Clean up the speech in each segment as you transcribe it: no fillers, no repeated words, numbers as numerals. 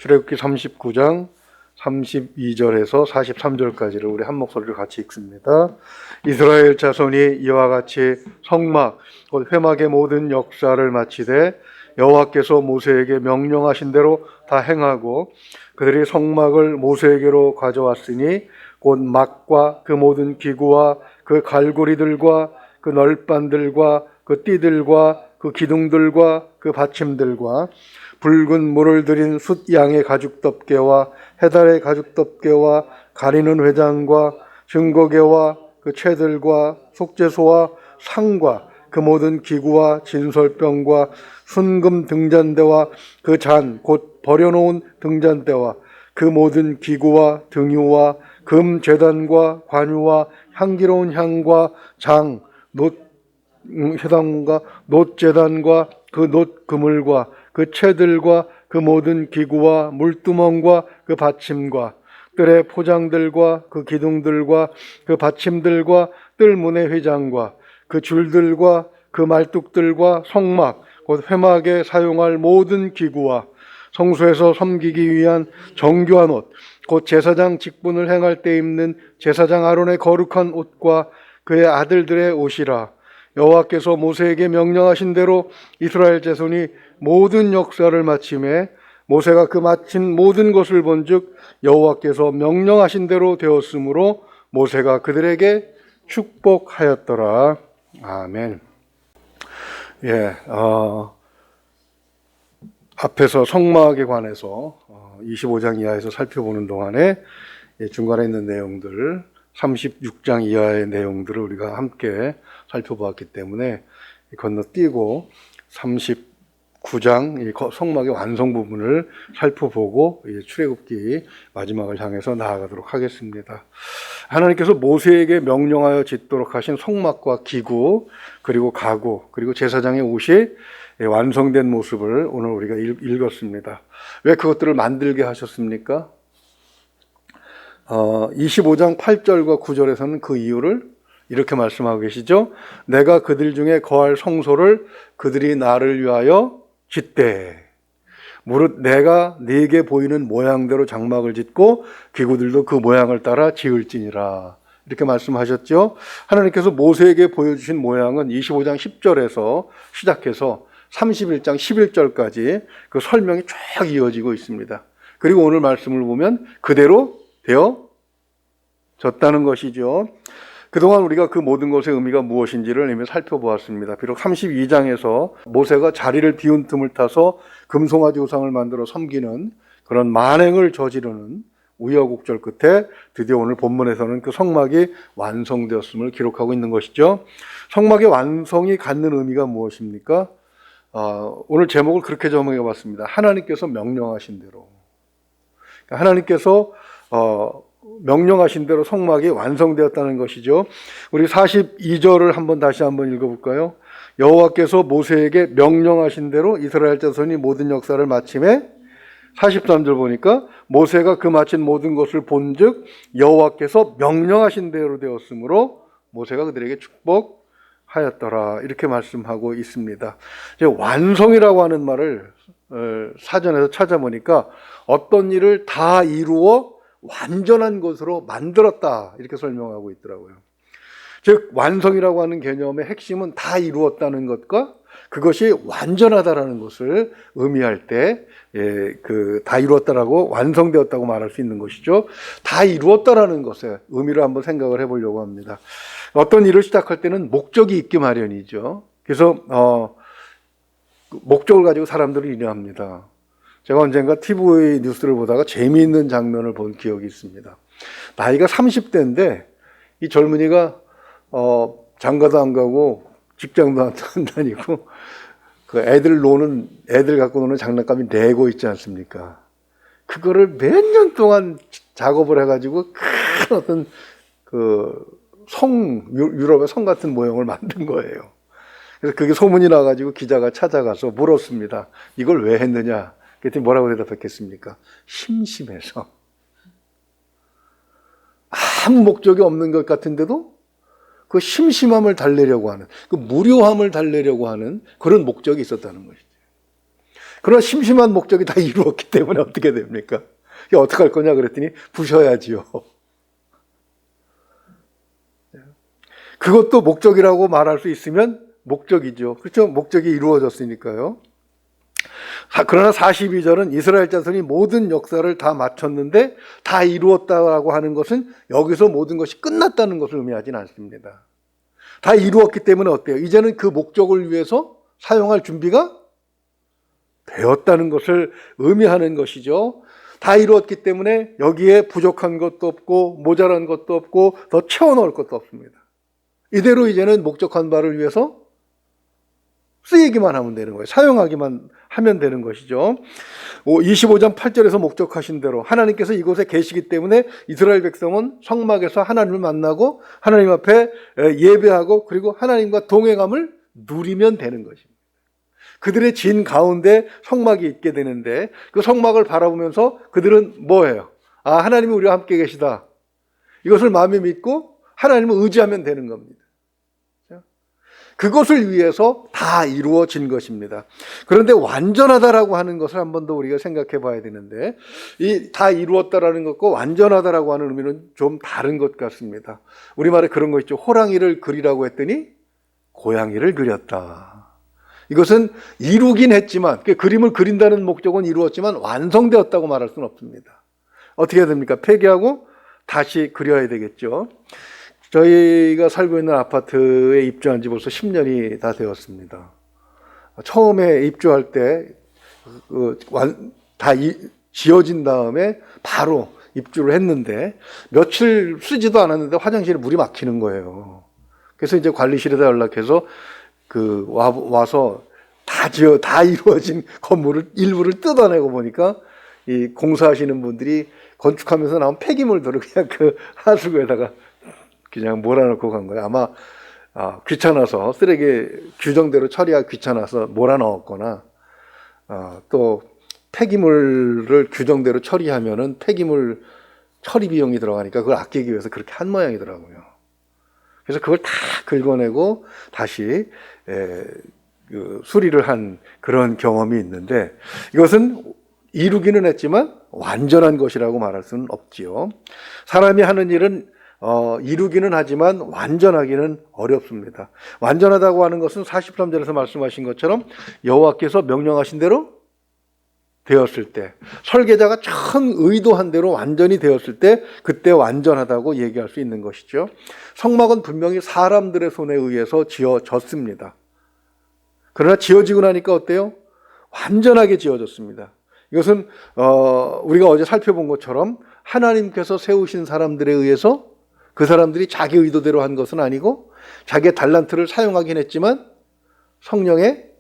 출애굽기 39장 32절에서 43절까지를 우리 한 목소리로 같이 읽습니다. 이스라엘 자손이 이와 같이 성막, 곧 회막의 모든 역사를 마치되 여호와께서 모세에게 명령하신 대로 다 행하고 그들이 성막을 모세에게로 가져왔으니 곧 막과 그 모든 기구와 그 갈고리들과 그 널판들과 그 띠들과 그 기둥들과 그 받침들과 붉은 물을 들인 숫 양의 가죽덮개와 해달의 가죽덮개와 가리는 회장과 증거개와 그 채들과 속죄소와 상과 그 모든 기구와 진설병과 순금 등잔대와 그 잔 곧 버려놓은 등잔대와 그 모든 기구와 등유와 금 제단과 관유와 향기로운 향과 장, 회당과 놋 제단과 그 놋 그물과 그 채들과 그 모든 기구와 물두멍과 그 받침과 뜰의 포장들과 그 기둥들과 그 받침들과 뜰문의 휘장과 그 줄들과 그 말뚝들과 성막 곧 회막에 사용할 모든 기구와 성소에서 섬기기 위한 정교한 옷 곧 제사장 직분을 행할 때 입는 제사장 아론의 거룩한 옷과 그의 아들들의 옷이라. 여호와께서 모세에게 명령하신 대로 이스라엘 자손이 모든 역사를 마침에 모세가 그 마친 모든 것을 본즉 여호와께서 명령하신 대로 되었으므로 모세가 그들에게 축복하였더라. 아멘. 앞에서 성막에 관해서 25장 이하에서 살펴보는 동안에 중간에 있는 내용들 36장 이하의 내용들을 우리가 함께 살펴보았기 때문에 건너뛰고 39장 성막의 완성 부분을 살펴보고 출애굽기 마지막을 향해서 나아가도록 하겠습니다. 하나님께서 모세에게 명령하여 짓도록 하신 성막과 기구 그리고 가구 그리고 제사장의 옷이 완성된 모습을 오늘 우리가 읽었습니다. 왜 그것들을 만들게 하셨습니까? 25장 8절과 9절에서는 그 이유를 이렇게 말씀하고 계시죠. 내가 그들 중에 거할 성소를 그들이 나를 위하여 짓되 무릇 내가 네게 보이는 모양대로 장막을 짓고 기구들도 그 모양을 따라 지을지니라. 이렇게 말씀하셨죠. 하나님께서 모세에게 보여주신 모양은 25장 10절에서 시작해서 31장 11절까지 그 설명이 쫙 이어지고 있습니다. 그리고 오늘 말씀을 보면 그대로 되어졌다는 것이죠. 그동안 우리가 그 모든 것의 의미가 무엇인지를 이미 살펴보았습니다. 비록 32장에서 모세가 자리를 비운 틈을 타서 금송아지 우상을 만들어 섬기는 그런 만행을 저지르는 우여곡절 끝에 드디어 오늘 본문에서는 그 성막이 완성되었음을 기록하고 있는 것이죠. 성막의 완성이 갖는 의미가 무엇입니까? 오늘 제목을 그렇게 정해 봤습니다. 하나님께서 명령하신 대로. 하나님께서 명령하신 대로 성막이 완성되었다는 것이죠. 우리 42절을 다시 한번 읽어볼까요? 여호와께서 모세에게 명령하신 대로 이스라엘 자손이 모든 역사를 마침에 43절 보니까 모세가 그 마친 모든 것을 본즉 여호와께서 명령하신 대로 되었으므로 모세가 그들에게 축복하였더라. 이렇게 말씀하고 있습니다. 이제 완성이라고 하는 말을 사전에서 찾아보니까 어떤 일을 다 이루어 완전한 것으로 만들었다 이렇게 설명하고 있더라고요. 즉 완성이라고 하는 개념의 핵심은 다 이루었다는 것과 그것이 완전하다라는 것을 의미할 때 다 이루었다라고 완성되었다고 말할 수 있는 것이죠. 다 이루었다라는 것의 의미를 한번 생각을 해보려고 합니다. 어떤 일을 시작할 때는 목적이 있기 마련이죠. 그래서 목적을 가지고 사람들이 일을 합니다. 제가 언젠가 TV 뉴스를 보다가 재미있는 장면을 본 기억이 있습니다. 나이가 30대인데 이 젊은이가 장가도 안 가고 직장도 안 다니고 그 애들 갖고 노는 장난감이 레고 있지 않습니까? 그거를 몇 년 동안 작업을 해가지고 큰 어떤 유럽의 성 같은 모형을 만든 거예요. 그래서 그게 소문이 나가지고 기자가 찾아가서 물었습니다. 이걸 왜 했느냐? 그랬더니 뭐라고 대답했겠습니까? 심심해서. 아무 목적이 없는 것 같은데도 그 심심함을 달래려고 하는, 그 무료함을 달래려고 하는 그런 목적이 있었다는 것이죠. 그런 심심한 목적이 다 이루었기 때문에 어떻게 됩니까? 이게 어떻게 할 거냐 그랬더니 부셔야지요. 그것도 목적이라고 말할 수 있으면 목적이죠. 그렇죠? 목적이 이루어졌으니까요. 그러나 42절은 이스라엘 자손이 모든 역사를 다 마쳤는데 다 이루었다고 하는 것은 여기서 모든 것이 끝났다는 것을 의미하지는 않습니다. 다 이루었기 때문에 어때요? 이제는 그 목적을 위해서 사용할 준비가 되었다는 것을 의미하는 것이죠. 다 이루었기 때문에 여기에 부족한 것도 없고 모자란 것도 없고 더 채워넣을 것도 없습니다. 이대로 이제는 목적한 바를 위해서 쓰이기만 하면 되는 거예요. 사용하기만 하면 되는 것이죠. 25장 8절에서 목적하신 대로 하나님께서 이곳에 계시기 때문에 이스라엘 백성은 성막에서 하나님을 만나고 하나님 앞에 예배하고 그리고 하나님과 동행함을 누리면 되는 것입니다. 그들의 진 가운데 성막이 있게 되는데 그 성막을 바라보면서 그들은 뭐예요? 아, 하나님이 우리와 함께 계시다. 이것을 마음에 믿고 하나님을 의지하면 되는 겁니다. 그것을 위해서 다 이루어진 것입니다. 그런데 완전하다라고 하는 것을 한 번 더 우리가 생각해 봐야 되는데 이 다 이루었다라는 것과 완전하다라고 하는 의미는 좀 다른 것 같습니다. 우리말에 그런 거 있죠. 호랑이를 그리라고 했더니 고양이를 그렸다. 이것은 이루긴 했지만 그 그림을 그린다는 목적은 이루었지만 완성되었다고 말할 수는 없습니다. 어떻게 해야 됩니까? 폐기하고 다시 그려야 되겠죠. 저희가 살고 있는 아파트에 입주한 지 벌써 10년이 다 되었습니다. 처음에 입주할 때 다 지어진 다음에 바로 입주를 했는데 며칠 쓰지도 않았는데 화장실에 물이 막히는 거예요. 그래서 이제 관리실에다 연락해서 와서 다 이루어진 건물을 일부를 뜯어내고 보니까 이 공사하시는 분들이 건축하면서 나온 폐기물들을 그냥 그 하수구에다가 그냥 몰아넣고 간 거예요. 아마 귀찮아서 쓰레기 규정대로 처리하기 귀찮아서 몰아넣었거나 또 폐기물을 규정대로 처리하면은 폐기물 처리 비용이 들어가니까 그걸 아끼기 위해서 그렇게 한 모양이더라고요. 그래서 그걸 다 긁어내고 다시 수리를 한 그런 경험이 있는데 이것은 이루기는 했지만 완전한 것이라고 말할 수는 없지요. 사람이 하는 일은 이루기는 하지만 완전하기는 어렵습니다. 완전하다고 하는 것은 43절에서 말씀하신 것처럼 여호와께서 명령하신 대로 되었을 때, 설계자가 참 의도한 대로 완전히 되었을 때 그때 완전하다고 얘기할 수 있는 것이죠. 성막은 분명히 사람들의 손에 의해서 지어졌습니다. 그러나 지어지고 나니까 어때요? 완전하게 지어졌습니다. 이것은 우리가 어제 살펴본 것처럼 하나님께서 세우신 사람들에 의해서 그 사람들이 자기 의도대로 한 것은 아니고 자기의 달란트를 사용하긴 했지만 성령의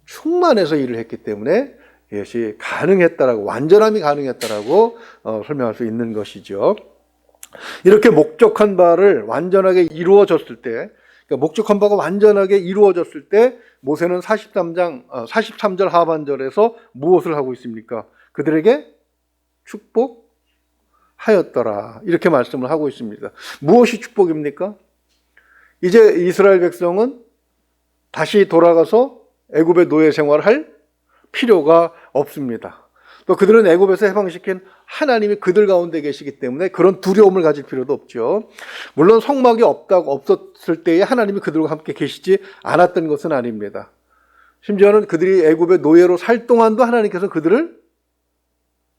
충만해서 일을 했기 때문에 이것이 가능했다라고, 완전함이 가능했다라고 설명할 수 있는 것이죠. 이렇게 목적한 바를 완전하게 이루어졌을 때, 그러니까 목적한 바가 완전하게 이루어졌을 때 모세는 43절 하반절에서 무엇을 하고 있습니까? 그들에게 축복하였더라. 이렇게 말씀을 하고 있습니다. 무엇이 축복입니까? 이제 이스라엘 백성은 다시 돌아가서 애굽의 노예 생활을 할 필요가 없습니다. 또 그들은 애굽에서 해방시킨 하나님이 그들 가운데 계시기 때문에 그런 두려움을 가질 필요도 없죠. 물론 성막이 없었을 때에 하나님이 그들과 함께 계시지 않았던 것은 아닙니다. 심지어는 그들이 애굽의 노예로 살 동안도 하나님께서 그들을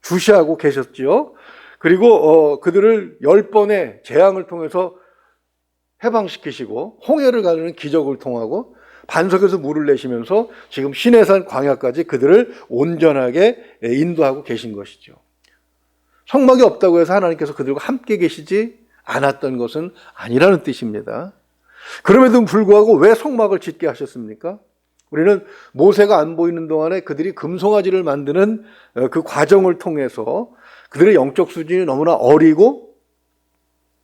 주시하고 계셨죠. 그리고 그들을 10번의 재앙을 통해서 해방시키시고 홍해를 가르는 기적을 통하고 반석에서 물을 내시면서 지금 시내산 광야까지 그들을 온전하게 인도하고 계신 것이죠. 성막이 없다고 해서 하나님께서 그들과 함께 계시지 않았던 것은 아니라는 뜻입니다. 그럼에도 불구하고 왜 성막을 짓게 하셨습니까? 우리는 모세가 안 보이는 동안에 그들이 금송아지를 만드는 그 과정을 통해서 그들의 영적 수준이 너무나 어리고,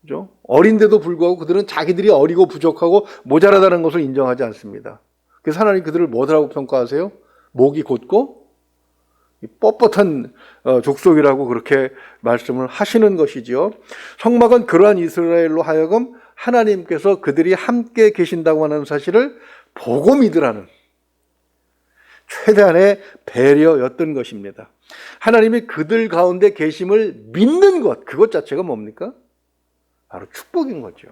그죠? 어린데도 불구하고 그들은 자기들이 어리고 부족하고 모자라다는 것을 인정하지 않습니다. 그래서 하나님 그들을 뭐라고 평가하세요? 목이 곧고 뻣뻣한 족속이라고 그렇게 말씀을 하시는 것이지요. 성막은 그러한 이스라엘로 하여금 하나님께서 그들이 함께 계신다고 하는 사실을 보고 믿으라는, 최대한의 배려였던 것입니다. 하나님이 그들 가운데 계심을 믿는 것, 그것 자체가 뭡니까? 바로 축복인 거죠.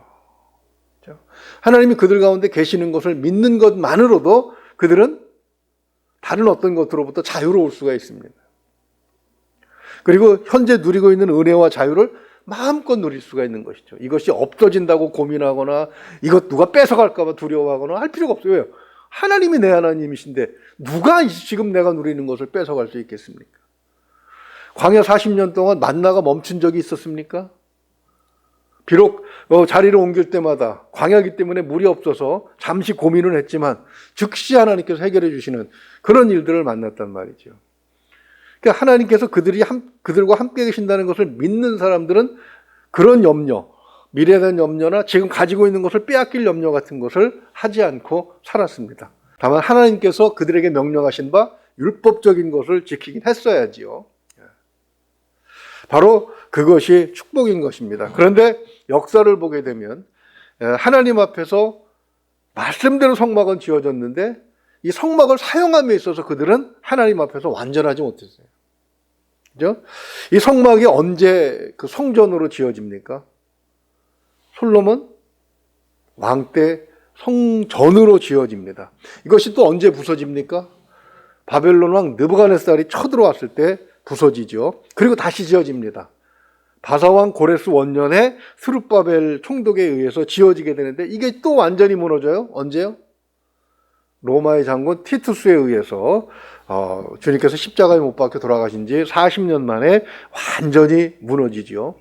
하나님이 그들 가운데 계시는 것을 믿는 것만으로도 그들은 다른 어떤 것으로부터 자유로울 수가 있습니다. 그리고 현재 누리고 있는 은혜와 자유를 마음껏 누릴 수가 있는 것이죠. 이것이 없어진다고 고민하거나 이것 누가 뺏어갈까 봐 두려워하거나 할 필요가 없어요. 왜요? 하나님이 내 하나님이신데 누가 지금 내가 누리는 것을 뺏어갈 수 있겠습니까? 광야 40년 동안 만나가 멈춘 적이 있었습니까? 비록 자리를 옮길 때마다 광야이기 때문에 물이 없어서 잠시 고민을 했지만 즉시 하나님께서 해결해 주시는 그런 일들을 만났단 말이죠. 그러니까 하나님께서 그들과 함께 계신다는 것을 믿는 사람들은 그런 염려, 미래에 대한 염려나 지금 가지고 있는 것을 빼앗길 염려 같은 것을 하지 않고 살았습니다. 다만 하나님께서 그들에게 명령하신 바 율법적인 것을 지키긴 했어야지요. 바로 그것이 축복인 것입니다. 그런데 역사를 보게 되면 하나님 앞에서 말씀대로 성막은 지어졌는데 이 성막을 사용함에 있어서 그들은 하나님 앞에서 완전하지 못했어요. 그죠? 이 성막이 언제 그 성전으로 지어집니까? 솔로몬 왕 때 성전으로 지어집니다. 이것이 또 언제 부서집니까? 바벨론 왕 느부갓네살이 쳐들어왔을 때 부서지죠. 그리고 다시 지어집니다. 바사왕 고레스 원년에 스룹바벨 총독에 의해서 지어지게 되는데 이게 또 완전히 무너져요. 언제요? 로마의 장군 티투스에 의해서 주님께서 십자가에 못 박혀 돌아가신 지 40년 만에 완전히 무너지죠.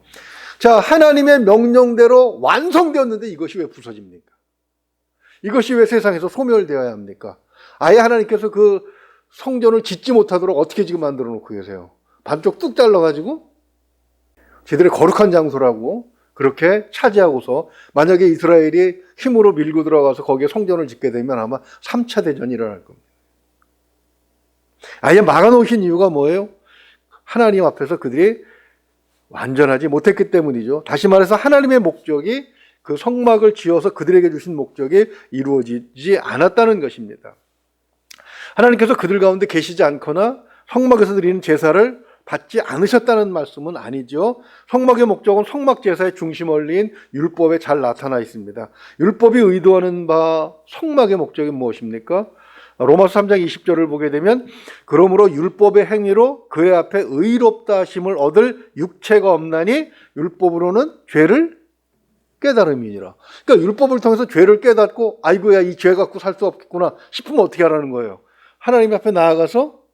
자, 하나님의 명령대로 완성되었는데 이것이 왜 부서집니까? 이것이 왜 세상에서 소멸되어야 합니까? 아예 하나님께서 그 성전을 짓지 못하도록 어떻게 지금 만들어 놓고 계세요? 반쪽 뚝 잘라가지고 제들의 거룩한 장소라고 그렇게 차지하고서 만약에 이스라엘이 힘으로 밀고 들어가서 거기에 성전을 짓게 되면 아마 3차 대전이 일어날 겁니다. 아예 막아놓으신 이유가 뭐예요? 하나님 앞에서 그들이 완전하지 못했기 때문이죠. 다시 말해서 하나님의 목적이 그 성막을 지어서 그들에게 주신 목적이 이루어지지 않았다는 것입니다. 하나님께서 그들 가운데 계시지 않거나 성막에서 드리는 제사를 받지 않으셨다는 말씀은 아니죠. 성막의 목적은 성막 제사의 중심 원리인 율법에 잘 나타나 있습니다. 율법이 의도하는 바 성막의 목적이 무엇입니까? 로마서 3장 20절을 보게 되면 그러므로 율법의 행위로 그의 앞에 의롭다 하심을 얻을 육체가 없나니 율법으로는 죄를 깨달음이니라. 그러니까 율법을 통해서 죄를 깨닫고 아이고야 이 죄 갖고 살 수 없겠구나 싶으면 어떻게 하라는 거예요? 하나님 앞에 나아가서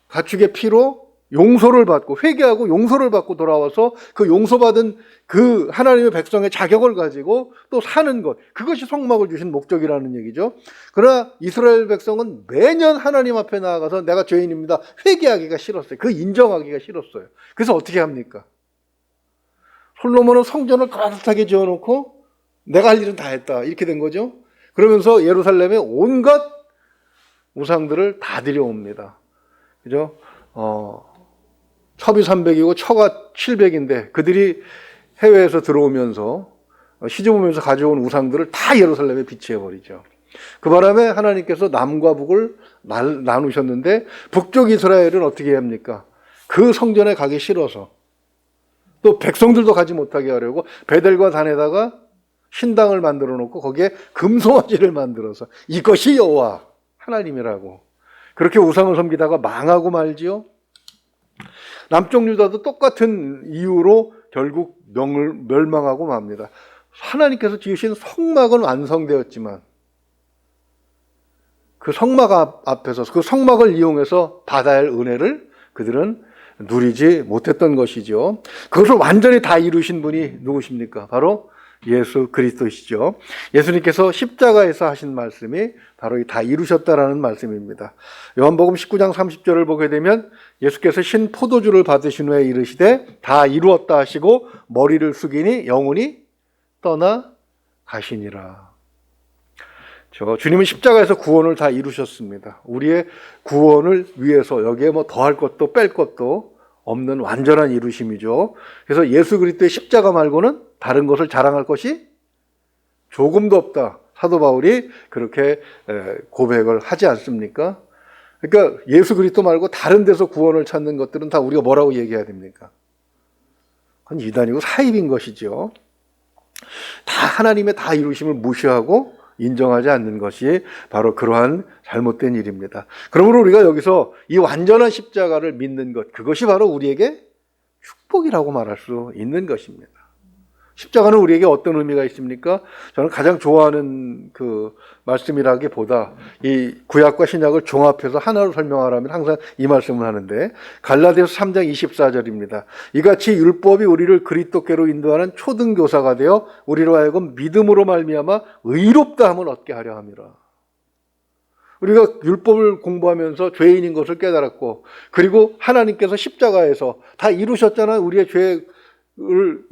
가축의 피로 용서를 받고 회개하고 용서를 받고 돌아와서 그 용서받은 그 하나님의 백성의 자격을 가지고 또 사는 것, 그것이 성막을 주신 목적이라는 얘기죠. 그러나 이스라엘 백성은 매년 하나님 앞에 나아가서 내가 죄인입니다 회개하기가 싫었어요. 그 인정하기가 싫었어요. 그래서 어떻게 합니까? 솔로몬은 성전을 가득하게 지어놓고 내가 할 일은 다 했다 이렇게 된 거죠. 그러면서 예루살렘에 온갖 우상들을 다 들여옵니다. 그죠? 첩이 300이고 처가 700인데 그들이 해외에서 들어오면서 시집오면서 가져온 우상들을 다 예루살렘에 비치해버리죠. 그 바람에 하나님께서 남과 북을 나누셨는데 북쪽 이스라엘은 어떻게 합니까? 그 성전에 가기 싫어서 또 백성들도 가지 못하게 하려고 베델과 단에다가 신당을 만들어 놓고 거기에 금송아지를 만들어서 이것이 여호와 하나님이라고 그렇게 우상을 섬기다가 망하고 말지요. 남쪽 유다도 똑같은 이유로 결국 멸망하고 맙니다. 하나님께서 지으신 성막은 완성되었지만 그 성막 앞에서 그 성막을 이용해서 받아야 할 은혜를 그들은 누리지 못했던 것이죠. 그것을 완전히 다 이루신 분이 누구십니까? 바로 예수 그리스도시죠. 예수님께서 십자가에서 하신 말씀이 바로 다 이루셨다라는 말씀입니다. 요한복음 19장 30절을 보게 되면 예수께서 신 포도주를 받으신 후에 이르시되 다 이루었다 하시고 머리를 숙이니 영혼이 떠나 가시니라. 주님은 십자가에서 구원을 다 이루셨습니다. 우리의 구원을 위해서 여기에 뭐 더할 것도 뺄 것도 없는 완전한 이루심이죠. 그래서 예수 그리스도의 십자가 말고는 다른 것을 자랑할 것이 조금도 없다. 사도 바울이 그렇게 고백을 하지 않습니까? 그러니까 예수 그리스도 말고 다른 데서 구원을 찾는 것들은 다 우리가 뭐라고 얘기해야 됩니까? 그건 이단이고 사입인 것이죠. 다 하나님의 다 이루심을 무시하고 인정하지 않는 것이 바로 그러한 잘못된 일입니다. 그러므로 우리가 여기서 이 완전한 십자가를 믿는 것, 그것이 바로 우리에게 축복이라고 말할 수 있는 것입니다. 십자가는 우리에게 어떤 의미가 있습니까? 저는 가장 좋아하는 그 말씀이라기보다 이 구약과 신약을 종합해서 하나로 설명하라면 항상 이 말씀을 하는데, 갈라디아서 3장 24절입니다. 이같이 율법이 우리를 그리스도께로 인도하는 초등교사가 되어 우리로 하여금 믿음으로 말미암아 의롭다 함을 얻게 하려 함이라. 우리가 율법을 공부하면서 죄인인 것을 깨달았고, 그리고 하나님께서 십자가에서 다 이루셨잖아요. 우리의 죄를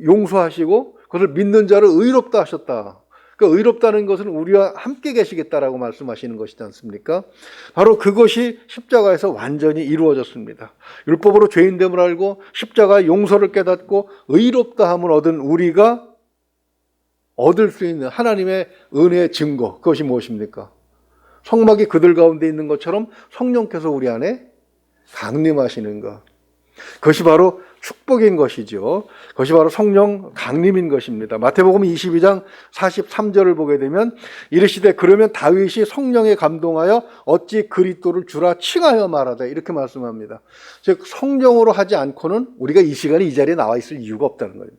용서하시고 그것을 믿는 자를 의롭다 하셨다. 그러니까 의롭다는 것은 우리와 함께 계시겠다라고 말씀하시는 것이지 않습니까? 바로 그것이 십자가에서 완전히 이루어졌습니다. 율법으로 죄인됨을 알고 십자가의 용서를 깨닫고 의롭다함을 얻은 우리가 얻을 수 있는 하나님의 은혜의 증거, 그것이 무엇입니까? 성막이 그들 가운데 있는 것처럼 성령께서 우리 안에 강림하시는 것. 그것이 바로 축복인 것이죠. 그것이 바로 성령 강림인 것입니다. 마태복음 22장 43절을 보게 되면 이르시되 그러면 다윗이 성령에 감동하여 어찌 그리스도를 주라 칭하여 말하되, 이렇게 말씀합니다. 즉 성령으로 하지 않고는 우리가 이 시간에 이 자리에 나와 있을 이유가 없다는 거예요.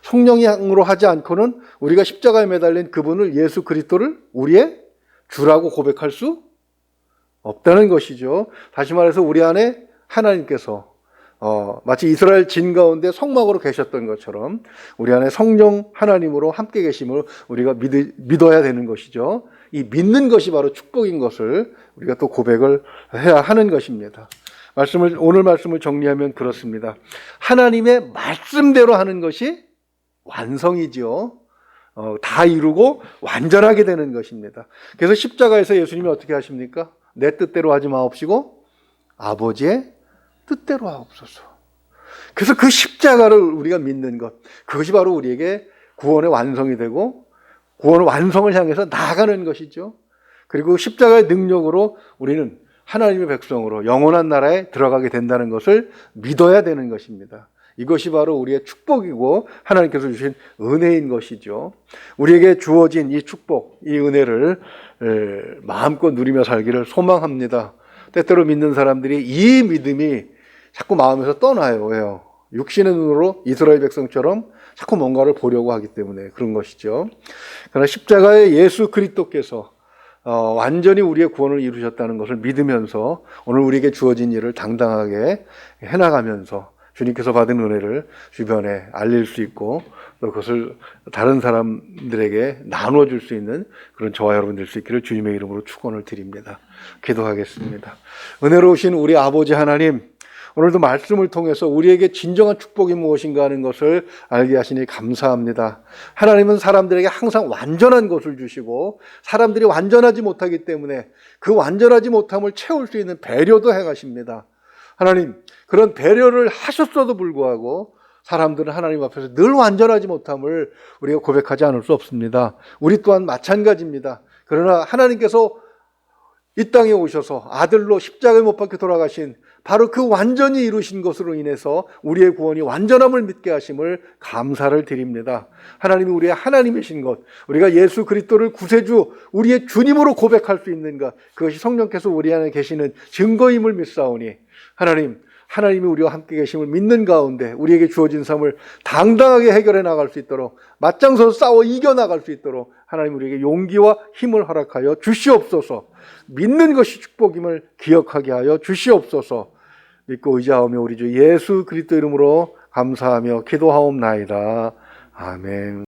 성령으로 하지 않고는 우리가 십자가에 매달린 그분을, 예수 그리스도를 우리의 주라고 고백할 수 없다는 것이죠. 다시 말해서 우리 안에 하나님께서 마치 이스라엘 진 가운데 성막으로 계셨던 것처럼 우리 안에 성령 하나님으로 함께 계심을 우리가 믿어야 되는 것이죠. 이 믿는 것이 바로 축복인 것을 우리가 또 고백을 해야 하는 것입니다. 오늘 말씀을 정리하면 그렇습니다. 하나님의 말씀대로 하는 것이 완성이죠. 다 이루고 완전하게 되는 것입니다. 그래서 십자가에서 예수님이 어떻게 하십니까? 내 뜻대로 하지 마옵시고 아버지의 뜻대로 하옵소서. 그래서 그 십자가를 우리가 믿는 것, 그것이 바로 우리에게 구원의 완성이 되고 구원의 완성을 향해서 나아가는 것이죠. 그리고 십자가의 능력으로 우리는 하나님의 백성으로 영원한 나라에 들어가게 된다는 것을 믿어야 되는 것입니다. 이것이 바로 우리의 축복이고 하나님께서 주신 은혜인 것이죠. 우리에게 주어진 이 축복, 이 은혜를 마음껏 누리며 살기를 소망합니다. 때때로 믿는 사람들이 이 믿음이 자꾸 마음에서 떠나요. 왜요? 육신의 눈으로 이스라엘 백성처럼 자꾸 뭔가를 보려고 하기 때문에 그런 것이죠. 그러나 십자가의 예수 그리스도께서 완전히 우리의 구원을 이루셨다는 것을 믿으면서 오늘 우리에게 주어진 일을 당당하게 해나가면서 주님께서 받은 은혜를 주변에 알릴 수 있고 또 그것을 다른 사람들에게 나눠줄 수 있는 그런 저와 여러분 될 수 있기를 주님의 이름으로 축원을 드립니다. 기도하겠습니다. 은혜로우신 우리 아버지 하나님, 오늘도 말씀을 통해서 우리에게 진정한 축복이 무엇인가 하는 것을 알게 하시니 감사합니다. 하나님은 사람들에게 항상 완전한 것을 주시고 사람들이 완전하지 못하기 때문에 그 완전하지 못함을 채울 수 있는 배려도 행하십니다. 하나님, 그런 배려를 하셨어도 불구하고 사람들은 하나님 앞에서 늘 완전하지 못함을 우리가 고백하지 않을 수 없습니다. 우리 또한 마찬가지입니다. 그러나 하나님께서 이 땅에 오셔서 아들로 십자가에 못 박혀 돌아가신 바로 그 완전히 이루신 것으로 인해서 우리의 구원이 완전함을 믿게 하심을 감사를 드립니다. 하나님이 우리의 하나님이신 것, 우리가 예수 그리스도를 구세주, 우리의 주님으로 고백할 수 있는 것, 그것이 성령께서 우리 안에 계시는 증거임을 믿사오니 하나님이 우리와 함께 계심을 믿는 가운데 우리에게 주어진 삶을 당당하게 해결해 나갈 수 있도록, 맞장서서 싸워 이겨나갈 수 있도록 하나님 우리에게 용기와 힘을 허락하여 주시옵소서. 믿는 것이 축복임을 기억하게 하여 주시옵소서. 믿고 의지하오며 우리 주 예수 그리스도 이름으로 감사하며 기도하옵나이다. 아멘.